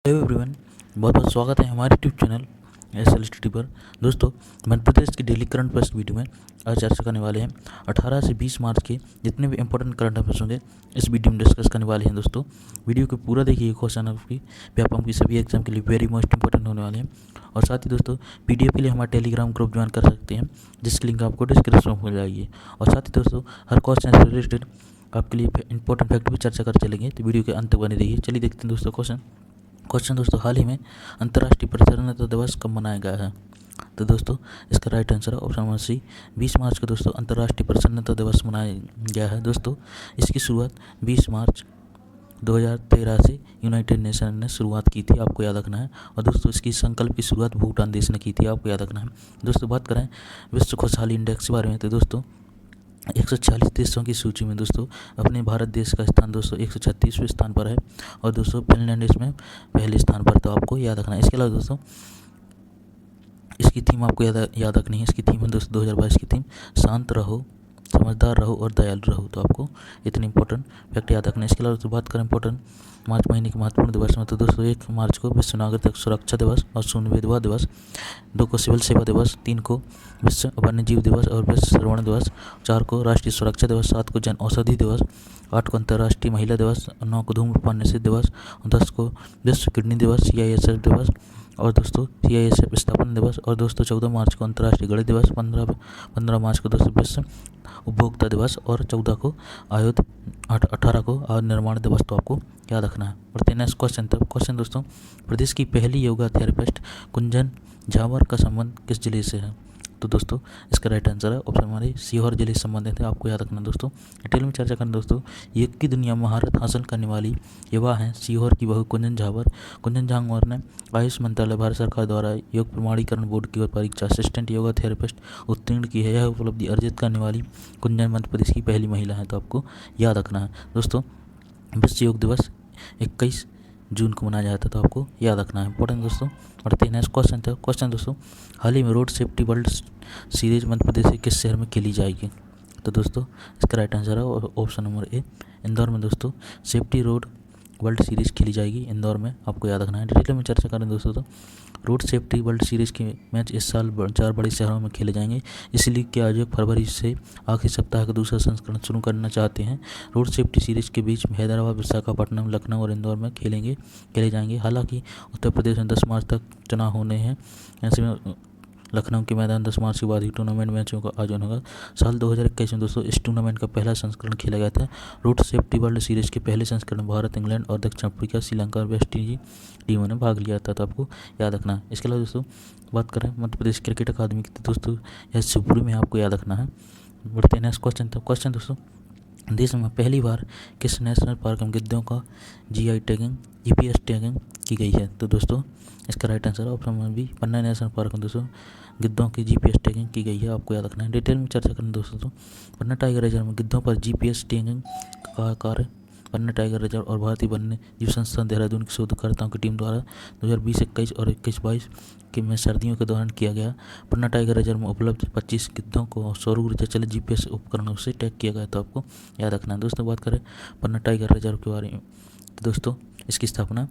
Hello everyone, बहुत बहुत स्वागत है हमारे यूट्यूब चैनल SLSTD पर। दोस्तों, मध्य प्रदेश की डेली करंट अफेयर्स वीडियो में आज चर्चा करने वाले हैं 18 से 20 मार्च के जितने भी इंपॉर्टेंट करंट अफेयर्स होंगे इस वीडियो में डिस्कस करने वाले हैं। दोस्तों, वीडियो को पूरा देखिए। क्वेश्चन आपकी व्यापम की सभी एग्जाम के लिए वेरी मोस्ट इंपॉर्टेंट होने वाले हैं। और साथ ही दोस्तों, PDF के लिए हमारा टेलीग्राम ग्रुप ज्वाइन कर सकते हैं, जिसकी लिंक आपको डिस्क्रिप्शन में मिल जाएगी। और साथ ही दोस्तों, हर क्वेश्चन से रिलेटेड आपके लिए इंपॉर्टेंट फैक्ट भी चर्चा कर चलेंगे, तो वीडियो के अंत तक बने रहिए। चलिए देखते हैं दोस्तों क्वेश्चन दोस्तों, हाल ही में अंतर्राष्ट्रीय परिचालनता दिवस कब मनाया गया है? तो दोस्तों, इसका राइट आंसर है ऑप्शन नंबर सी, 20 मार्च को दोस्तों अंतर्राष्ट्रीय परिचालनता दिवस मनाया गया है। दोस्तों, इसकी शुरुआत 20 मार्च 2013 से यूनाइटेड नेशन ने शुरुआत की थी, आपको याद रखना है। और दोस्तों, इसकी संकल्प की शुरुआत भूटान देश ने की थी, आपको याद रखना है। दोस्तों, बात करें विश्व खुशहाली इंडेक्स के बारे में, तो दोस्तों 140 देशों की सूची में दोस्तों अपने भारत देश का स्थान दोस्तों 136वें स्थान पर है। और दोस्तों, फिनलैंड इसमें पहले स्थान पर, तो आपको याद रखना है। इसके अलावा दोस्तों, इसकी थीम आपको याद रखनी है। इसकी थीम है दोस्तों 2022 की थीम शांत रहो, समझदार रहो और दयालु रहो। तो आपको इतने इंपॉर्टेंट फैक्ट याद रखना है। इसके अलावा तो बात करें इंपॉर्टेंट मार्च महीने के महत्वपूर्ण दिवस में, तो दोस्तों 1 मार्च को विश्व नागरिक सुरक्षा दिवस और शून्य भेदभाव दिवस, 2 को सिविल सेवा दिवस, 3 को विश्व वन्य जीव दिवस और विश्व श्रवण दिवस, 4 को राष्ट्रीय सुरक्षा दिवस, 7 को जन औषधि दिवस, 8 को अंतर्राष्ट्रीय महिला दिवस, 9 को धूम्रपान निषेध दिवस, और 10 को विश्व किडनी दिवस CISF दिवस, और दोस्तों CISF स्थापना दिवस, और दोस्तों 14 मार्च को अंतर्राष्ट्रीय गणित दिवस, 15 मार्च को दोस्तों विश्व उपभोक्ता दिवस, और 14 को 18 को आयुध निर्माण दिवस। तो आपको याद रखना है। बढ़ते हैं नेक्स्ट क्वेश्चन तक। क्वेश्चन दोस्तों, प्रदेश की पहली योगा थेरेपिस्ट कुंजन झावर का संबंध किस जिले से है? तो दोस्तों, इसका राइट आंसर है ऑप्शन हमारे सीहोर जिले से संबंधित है, आपको याद रखना। दोस्तों, डिटेल में चर्चा करें। दोस्तों, योग की दुनिया में महारत हासिल करने वाली युवा हैं सीहोर की बहू कुंजन झावर। कुंजन झावर ने आयुष मंत्रालय भारत सरकार द्वारा योग प्रमाणीकरण बोर्ड की ओर परीक्षा असिस्टेंट योगा थेरेपिस्ट उत्तीर्ण की है। यह उपलब्धि अर्जित करने वाली कुंजन मध्य प्रदेश की पहली महिला है, तो आपको याद रखना है। दोस्तों, विश्व योग दिवस 21 जून को मनाया जाता है, तो आपको याद रखना है। इंपॉर्टेंट दोस्तों, बढ़ते हैं नेक्स्ट क्वेश्चन था। क्वेश्चन दोस्तों, हाल ही में road safety world series Madhya Pradesh के किस शहर में खेली जाएगी? तो दोस्तों, इसका राइट आंसर है ऑप्शन नंबर ए, इंदौर में दोस्तों सेफ्टी रोड वर्ल्ड सीरीज़ खेली जाएगी इंदौर में, आपको याद रखना है। डिटेल में चर्चा करें दोस्तों, तो रोड सेफ्टी वर्ल्ड सीरीज़ के मैच इस साल 4 बड़े शहरों में खेले जाएंगे। इस लीग के आयोजक फरवरी से आखिरी सप्ताह का दूसरा संस्करण शुरू करना चाहते हैं। रोड सेफ्टी सीरीज़ के बीच हैदराबाद, विशाखापट्टनम, लखनऊ और इंदौर में खेले जाएंगे। हालांकि उत्तर प्रदेश में 10 मार्च तक चुनाव होने हैं, ऐसे में लखनऊ के मैदान 10 मार्च के बाद ही टूर्नामेंट मैचों का आयोजन होगा। साल 2021 में दोस्तों इस टूर्नामेंट का पहला संस्करण खेला गया था। रोड सेफ्टी वर्ल्ड सीरीज़ के पहले संस्करण भारत, इंग्लैंड और दक्षिण अफ्रीका, श्रीलंका और वेस्ट इंडीज टीमों ने भाग लिया था, तो आपको याद रखना है। इसके अलावा दोस्तों, बात करें मध्य प्रदेश क्रिकेट अकादमी की, तो दोस्तों यह शिवपुरी में आपको याद रखना है। बढ़ते हैं नेक्स्ट क्वेश्चन तक। क्वेश्चन दोस्तों, देश में पहली बार किस नेशनल पार्क में गिद्धों का GI टैगिंग GPS टैगिंग की गई है? तो दोस्तों, इसका राइट आंसर है ऑप्शन नंबर बी, पन्ना नेशनल पार्क में दोस्तों गिद्धों की GPS टैगिंग की गई है, आपको याद रखना है। डिटेल में चर्चा करें दोस्तों, तो पन्ना टाइगर रिजर्व में गिद्धों पर GPS टैगिंग का कार्य पन्ना टाइगर रिजर्व और भारतीय वन्य जीव संस्थान देहरादून के शोधकर्ताओं की टीम द्वारा 2020-21 और 21-22 के में सर्दियों के दौरान किया गया। पन्ना टाइगर रिजर्व में उपलब्ध 25 गिद्धों को सौर ऊर्जा चलित GPS उपकरणों से टैग किया गया, तो आपको याद रखना है। दोस्तों, बात करें पन्ना टाइगर रिजर्व के बारे में, तो दोस्तों इसकी स्थापना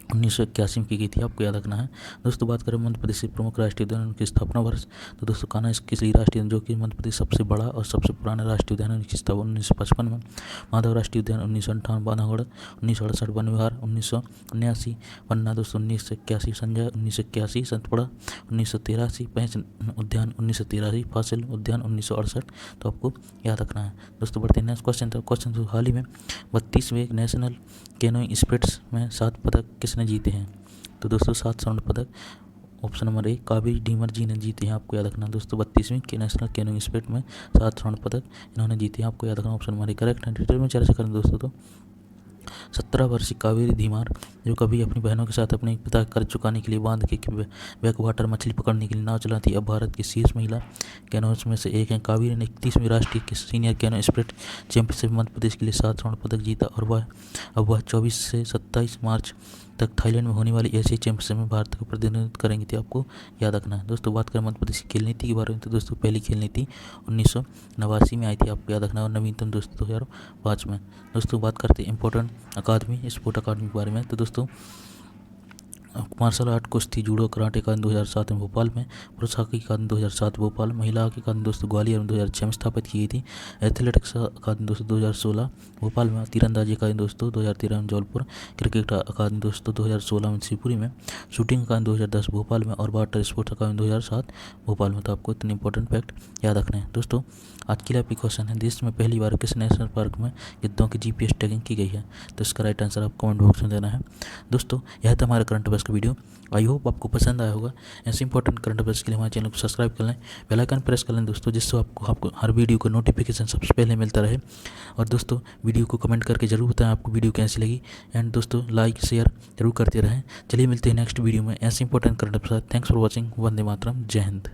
1981 में की गई थी, आपको याद रखना है। दोस्तों, बात करें मध्य प्रदेश के प्रमुख राष्ट्रीय उद्यान की स्थापना वर्ष, तो दोस्तों कान्हा किसली राष्ट्रीय उद्यान, जो कि मध्य प्रदेश सबसे बड़ा और सबसे पुराना राष्ट्रीय उद्यान है, इसकी स्थापना 1955 में। माधव राष्ट्रीय उद्यान 1958, बांधवगढ़ 1968, वन विहार 1979, पन्ना दोस्तों 1981, संजय 1981, सतपुड़ा 1983, पैंच उद्यान 1983, फासिल उद्यान 1968, तो आपको याद रखना है। दोस्तों, बढ़ते हैं नेक्स्ट क्वेश्चन तक। क्वेश्चन हाल ही में 32वें नेशनल कैनोइंग स्पिरिट्स में 7 पदक किसने जीते हैं? तो दोस्तों 7 स्वर्ण पदक option number A, Kaveri Dhimar ji ने जीते हैं, आपको याद रखना। दोस्तों, 32वीं के नेशनल कैनोइंग स्पिरिट में 7 स्वर्ण पदक इन्होंने जीते हैं, आपको याद रखना। ऑप्शन नंबर ए करेक्ट है। डिटेल में चर्चा करें दोस्तों, तो 17 वर्षीय कावेरी धीमार, जो कभी अपनी बहनों के साथ अपने पिता का कर्ज चुकाने के लिए बांध के बैक वाटर मछली पकड़ने के लिए नाव चलाती, अब भारत की शीर्ष महिला कैनोइस्ट में से एक हैं। कावेरी ने 31वीं राष्ट्रीय senior canoe spirit championship Madhya Pradesh के लिए 7 स्वर्ण पदक जीता, और वह 24 से 27 मार्च तक थाईलैंड में होने वाली एशियाई चैंपियनशिप में भारत का प्रतिनिधित्व करेंगी, थी, आपको याद रखना है। दोस्तों, बात करें मध्य प्रदेश की खेल नीति के बारे में, तो दोस्तों पहली खेल नीति 1989 में आई थी, आपको याद रखना, और नवीनतम दोस्तों 2005 में। दोस्तों, बात करते हैं इंपॉर्टेंट अकादमी स्पोर्ट अकादमी के बारे में, तो दोस्तों मार्शल आर्ट कुश्ती जूडो कराटे अकादमी 2007 में भोपाल में, पुरुष हॉकी अकादमी 2007 भोपाल, महिला हॉकी अकादमी दोस्तों ग्वालियर में 2006 में स्थापित की गई थी। एथलेटिक्स अकादमी दोस्तों 2016 भोपाल में, तीरंदाजी अकादमी दोस्तों 2013 में जौलपुर, क्रिकेट अकादमी दोस्तों 2016 में शिवपुरी में, शूटिंग अकादमी 2010 भोपाल में और वाटर स्पोर्ट्स अकादमी 2007 भोपाल में। तो आपको इतने इंपॉर्टेंट फैक्ट याद रखने हैं। दोस्तों आज के लिए आपकी क्वेश्चन है, देश में पहली बार किस नेशनल पार्क में गिद्धों की GPS टैगिंग की गई है? तो इसका राइट आंसर आप कमेंट बॉक्स में देना है। दोस्तों यह था हमारा करंट अफेयर्स का वीडियो। आई होप आपको पसंद आया होगा। ऐसे इंपॉर्टेंट करंट अफेयर्स के लिए हमारे चैनल को सब्सक्राइब कर लें, बेल आइकन प्रेस कर लें दोस्तों, जिससे आपको हर वीडियो का नोटिफिकेशन सबसे पहले मिलता रहे। और दोस्तों वीडियो को कमेंट करके जरूर बताएं आपको वीडियो कैसी लगी। एंड दोस्तों लाइक शेयर जरूर करते रहें। चलिए मिलते हैं नेक्स्ट वीडियो में ऐसे important current affair. Thanks for watching. वंदे मातरम। जय हिंद।